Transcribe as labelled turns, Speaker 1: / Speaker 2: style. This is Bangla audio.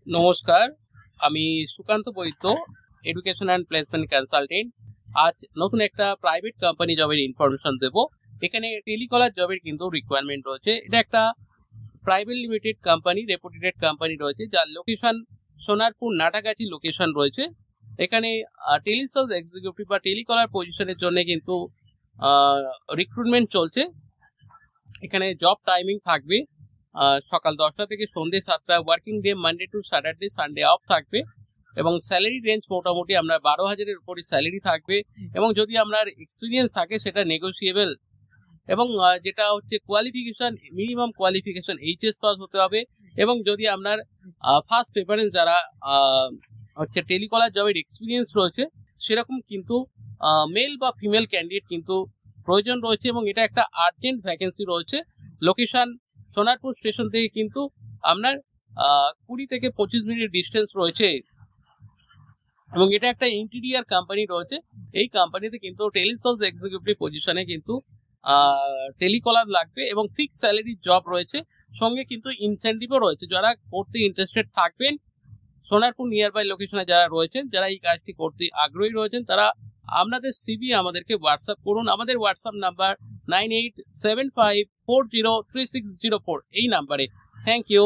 Speaker 1: নমস্কার, আমি সুকান্ত বৈদ্য, এডুকেশন অ্যান্ড প্লেসমেন্ট কনসালটেন্ট। আজ নতুন একটা প্রাইভেট কোম্পানি জবের ইনফরমেশন দেব। এখানে টেলিকলার জবের কিন্তু রিকোয়ারমেন্ট রয়েছে। এটা একটা প্রাইভেট লিমিটেড কোম্পানি, রেপুটেড কোম্পানি রয়েছে, যার লোকেশন সোনারপুর নাটাগাছি লোকেশন রয়েছে। এখানে টেলিসেলস এক্সিকিউটিভ বা টেলিকলার পজিশনের জন্য কিন্তু রিক্রুটমেন্ট চলছে। এখানে জব টাইমিং থাকবে সকাল 10টা থেকে সন্ধ্যে 7টা, working day Monday to Saturday, Sunday off থাকবে এবং স্যালারি রেঞ্জ মোটামুটি আমরা 12,000-এর উপরে স্যালারি থাকবে এবং যদি আপনার এক্সপিরিয়েন্স থাকে সেটা নেগোসিয়েবল। এবং যেটা হচ্ছে qualification, minimum qualification HS pass হতে হবে এবং যদি আপনার ফার্স্ট প্রেফারেন্স যারা হচ্ছে টেলিকলার জবের এক্সপিরিয়েন্স রয়েছে সেরকম কিন্তু মেল বা ফিমেল ক্যান্ডিডেট কিন্তু প্রয়োজন রয়েছে এবং এটা একটা আর্জেন্ট ভ্যাকেন্সি রয়েছে। লোকেশন সোনারপুর স্টেশন থেকে কিন্তু আপনার 20 থেকে 25 মিনিট ডিস্টেন্স রয়েছে এবং এটা একটা ইন্টেরিয়ার কোম্পানি রয়েছে। এই কোম্পানিতে কিন্তু টেলিসেলস এক্সিকিউটিভ পজিশনে কিন্তু টেলিকলার লাগবে এবং ফিক্স স্যালারি জব রয়েছে, সঙ্গে কিন্তু ইনসেন্টিভও রয়েছে। যারা করতে ইন্টারেস্টেড থাকবেন, সোনারপুর নিয়ার বাই লোকেশনে যারা রয়েছেন, যারা এই কাজটি করতে আগ্রহী রয়েছেন, তারা আপনাদের সিভি আমাদেরকে হোয়াটসঅ্যাপ করুন। আমাদের হোয়াটসঅ্যাপ নাম্বার 9875403604 এই নাম্বারে। Thank you.